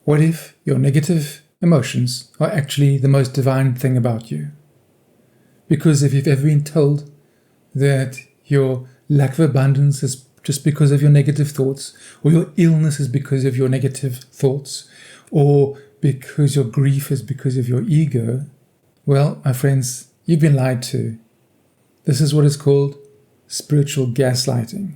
What if your negative emotions are actually the most divine thing about you? Because if you've ever been told that your lack of abundance is just because of your negative thoughts, or your illness is because of your negative thoughts, or because your grief is because of your ego, well, my friends, you've been lied to. This is what is called spiritual gaslighting.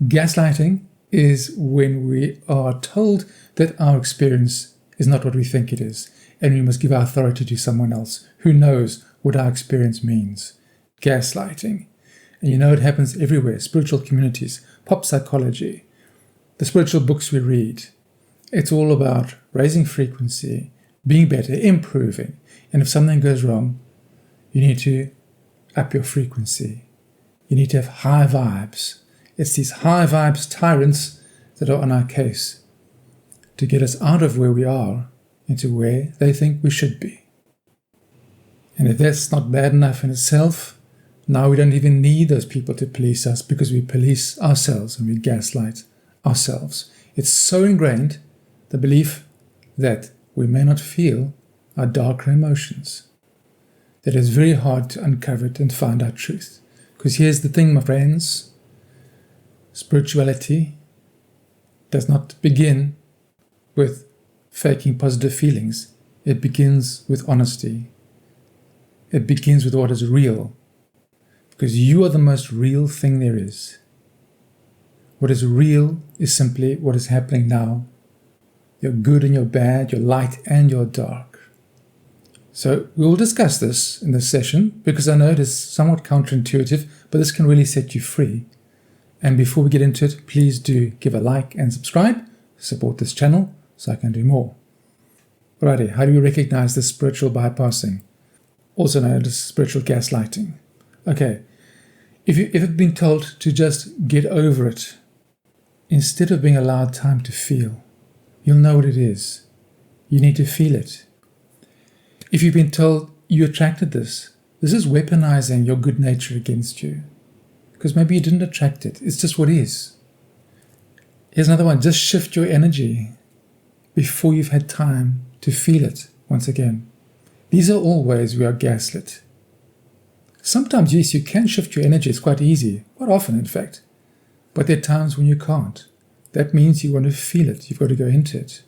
Gaslighting is when we are told that our experience is not what we think it is, and we must give our authority to someone else who knows what our experience means. Gaslighting. And you know it happens everywhere. Spiritual communities, pop psychology, the spiritual books we read. It's all about raising frequency, being better, improving. And if something goes wrong, you need to up your frequency. You need to have high vibes. It's these high vibes tyrants that are on our case to get us out of where we are into where they think we should be. And if that's not bad enough in itself, now we don't even need those people to police us because we police ourselves and we gaslight ourselves. It's so ingrained, the belief that we may not feel our darker emotions, that it's very hard to uncover it and find our truth. Because here's the thing, my friends, spirituality does not begin with faking positive feelings. It begins with honesty. It begins with what is real. Because you are the most real thing there is. What is real is simply what is happening now. Your good and your bad, your light and your dark. So we will discuss this in this session because I know it is somewhat counterintuitive, but this can really set you free. And before we get into it, please do give a like and subscribe, support this channel so I can do more. Alrighty, how do we recognize this spiritual bypassing? Also known as spiritual gaslighting. Okay, if you've ever been told to just get over it, instead of being allowed time to feel, you'll know what it is. You need to feel it. If you've been told you attracted this is weaponizing your good nature against you. Because maybe you didn't attract it. It's just what is. Here's another one. Just shift your energy before you've had time to feel it once again. These are all ways we are gaslit. Sometimes, yes, you can shift your energy. It's quite easy. Quite often, in fact. But there are times when you can't. That means you want to feel it. You've got to go into it.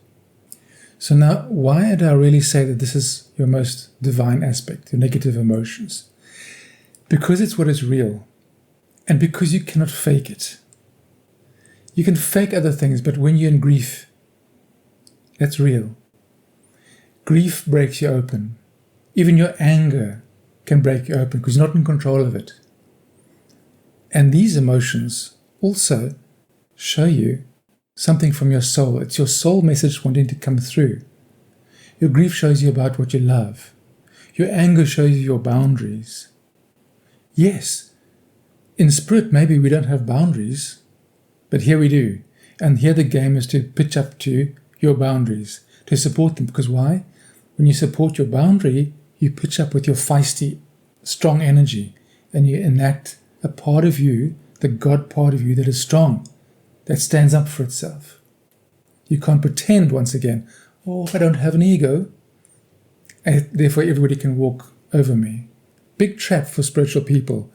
So now, why do I really say that this is your most divine aspect, your negative emotions? Because it's what is real. And because you cannot fake it. You can fake other things, but when you're in grief, that's real. Grief breaks you open. Even your anger can break you open because you're not in control of it. And these emotions also show you something from your soul. It's your soul message wanting to come through. Your grief shows you about what you love. Your anger shows you your boundaries. Yes, in spirit maybe we don't have boundaries, but here we do. And here the game is to pitch up to your boundaries, to support them. Because why? When you support your boundary, you pitch up with your feisty, strong energy, and you enact a part of you, the God part of you that is strong, that stands up for itself. You can't pretend once again, oh, I don't have an ego, and therefore everybody can walk over me. Big trap for spiritual people.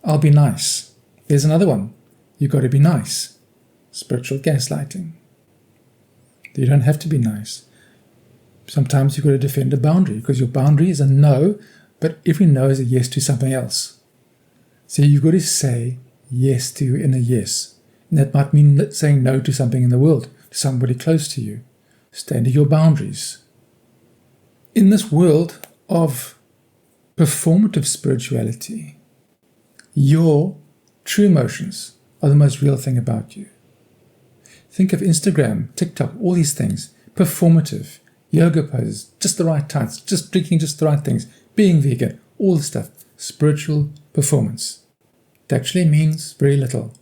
I'll be nice. There's another one. You've got to be nice. Spiritual gaslighting. You don't have to be nice. Sometimes you've got to defend a boundary because your boundary is a no, but every no is a yes to something else. So you've got to say yes to your inner yes. And that might mean saying no to something in the world, to somebody close to you. Stand to your boundaries. In this world of performative spirituality, your true emotions are the most real thing about you. Think of Instagram, TikTok, all these things. Performative. Yoga poses, just the right tights, just drinking just the right things, being vegan, all the stuff. Spiritual performance. It actually means very little.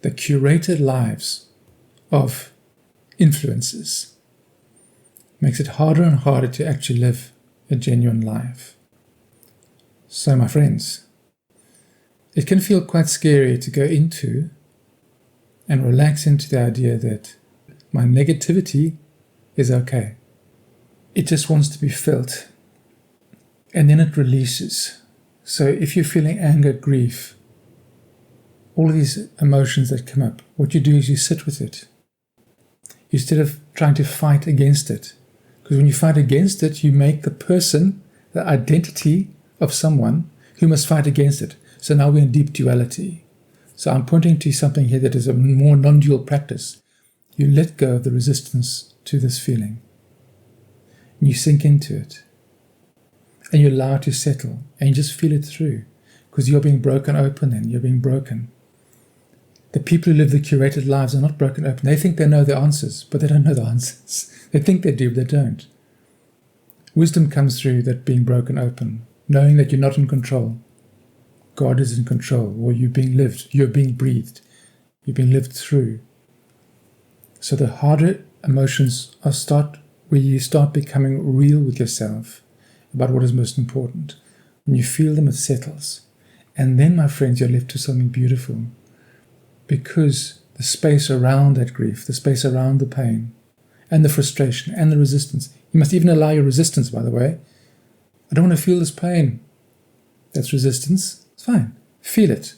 The curated lives of influencers makes it harder and harder to actually live a genuine life. So my friends, it can feel quite scary to go into and relax into the idea that My negativity is okay. It just wants to be felt. And then it releases. So if you're feeling anger, grief, all of these emotions that come up, what you do is you sit with it. Instead of trying to fight against it. Because when you fight against it, you make the person, the identity of someone who must fight against it. So now we're in deep duality. So I'm pointing to something here that is a more non-dual practice. You let go of the resistance to this feeling. And you sink into it. And you allow it to settle. And you just feel it through. Because you're being broken open then. You're being broken. The people who live the curated lives are not broken open. They think they know the answers, but they don't know the answers. They think they do, but they don't. Wisdom comes through that being broken open. Knowing that you're not in control. God is in control. Or you're being lived. You're being breathed. You're being lived through. So the harder emotions start where you start becoming real with yourself about what is most important. When you feel them, it settles. And then, my friends, you're left to something beautiful. Because the space around that grief, the space around the pain, and the frustration, and the resistance. You must even allow your resistance, by the way. I don't want to feel this pain. That's resistance. It's fine. Feel it.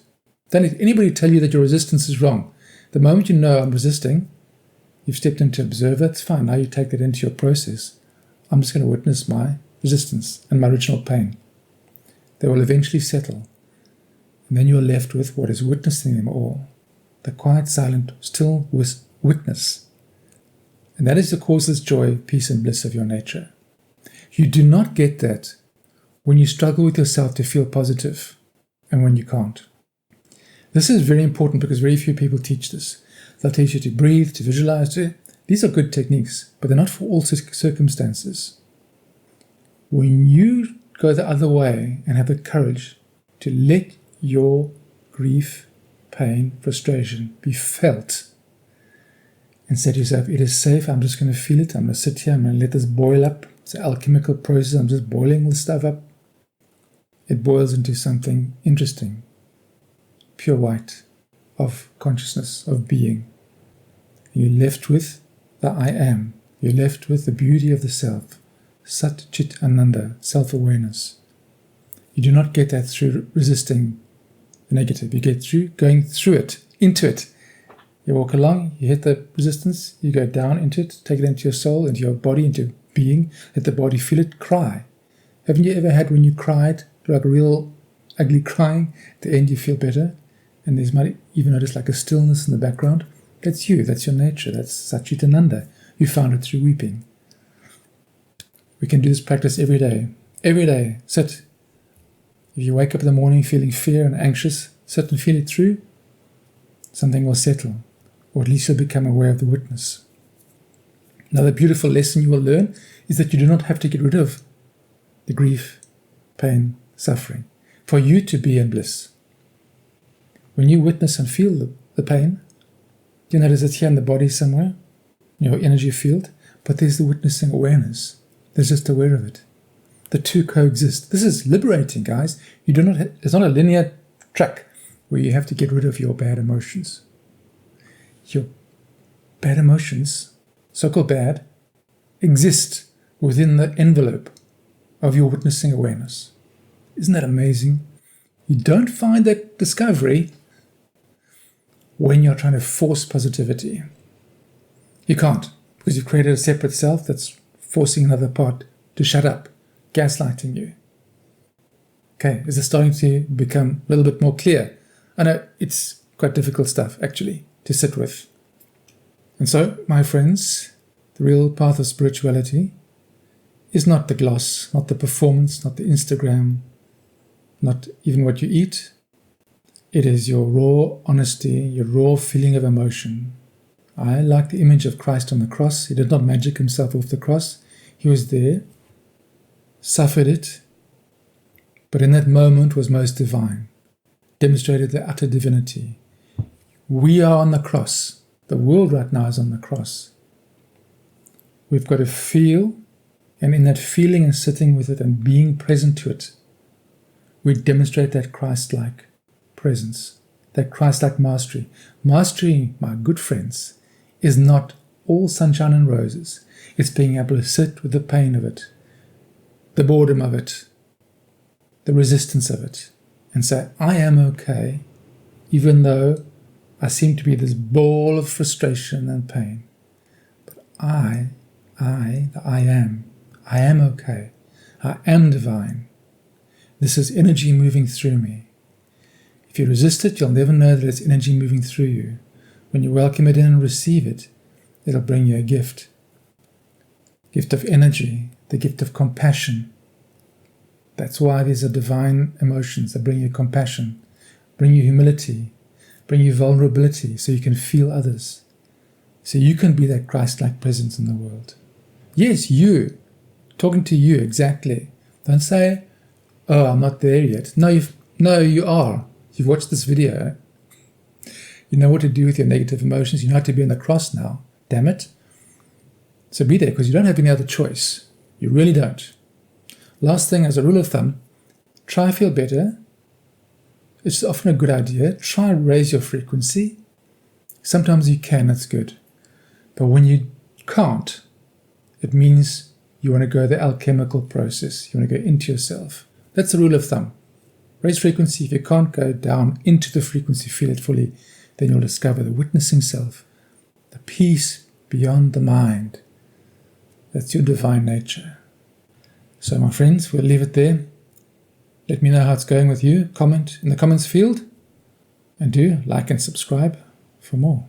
Don't let anybody tell you that your resistance is wrong. The moment you know I'm resisting, you've stepped into observer, it's fine. Now you take that into your process. I'm just going to witness my resistance and my original pain. They will eventually settle. And then you're left with what is witnessing them all. The quiet, silent, still witness. And that is the causeless joy, peace, and bliss of your nature. You do not get that when you struggle with yourself to feel positive and when you can't. This is very important because very few people teach this. They'll teach you to breathe, to visualize. These are good techniques, but they're not for all circumstances. When you go the other way and have the courage to let your grief, pain, frustration be felt and say to yourself, it is safe, I'm just going to feel it, I'm going to sit here, I'm going to let this boil up. It's an alchemical process, I'm just boiling all this stuff up. It boils into something interesting, pure white of consciousness, of being. You're left with the I am. You're left with the beauty of the self, Sat Chit Ananda, self-awareness. You do not get that through resisting the negative. You get through going through it, into it. You walk along, you hit the resistance, you go down into it, take it into your soul, into your body, into being, let the body feel it, cry. Haven't you ever had when you cried, like real ugly crying, at the end you feel better? And there's might even notice like a stillness in the background. That's you, that's your nature, that's Satchitananda. You found it through weeping. We can do this practice every day. Every day, sit. If you wake up in the morning feeling fear and anxious, sit and feel it through. Something will settle, or at least you'll become aware of the witness. Another beautiful lesson you will learn is that you do not have to get rid of the grief, pain, suffering, for you to be in bliss. When you witness and feel the pain, you notice it's here in the body somewhere, in your energy field, but there's the witnessing awareness. There's just aware of it. The two coexist. This is liberating, guys. You do not. It's not a linear track where you have to get rid of your bad emotions. Your bad emotions, so-called bad, exist within the envelope of your witnessing awareness. Isn't that amazing? You don't find that discovery when you're trying to force positivity. You can't, because you've created a separate self that's forcing another part to shut up, gaslighting you. Okay, is this starting to become a little bit more clear? I know it's quite difficult stuff, actually, to sit with. And so, my friends, the real path of spirituality is not the gloss, not the performance, not the Instagram, not even what you eat. It is your raw honesty, your raw feeling of emotion. I like the image of Christ on the cross. He did not magic himself off the cross. He was there, suffered it, but in that moment was most divine, demonstrated the utter divinity. We are on the cross. The world right now is on the cross. We've got to feel, and in that feeling and sitting with it and being present to it, we demonstrate that Christ-like presence, that Christ-like mastery. Mastery, my good friends, is not all sunshine and roses. It's being able to sit with the pain of it, the boredom of it, the resistance of it, and say, I am okay, even though I seem to be this ball of frustration and pain. But I am okay. I am divine. This is energy moving through me. If you resist it, you'll never know that it's energy moving through you. When you welcome it in and receive it, it'll bring you a gift. Gift of energy, the gift of compassion. That's why these are divine emotions that bring you compassion, bring you humility, bring you vulnerability so you can feel others. So you can be that Christ-like presence in the world. Yes, you. Talking to you, exactly. Don't say, oh, I'm not there yet. No, you are. You've watched this video. You know what to do with your negative emotions. You know how to be on the cross now. Damn it. So be there, because you don't have any other choice. You really don't. Last thing, as a rule of thumb, try to feel better. It's often a good idea. Try and raise your frequency. Sometimes you can, that's good. But when you can't, it means you want to go the alchemical process. You want to go into yourself. That's the rule of thumb. Raise frequency. If you can't go down into the frequency, feel it fully, then you'll discover the witnessing self, the peace beyond the mind. That's your divine nature. So my friends, we'll leave it there. Let me know how it's going with you. Comment in the comments field. And do like and subscribe for more.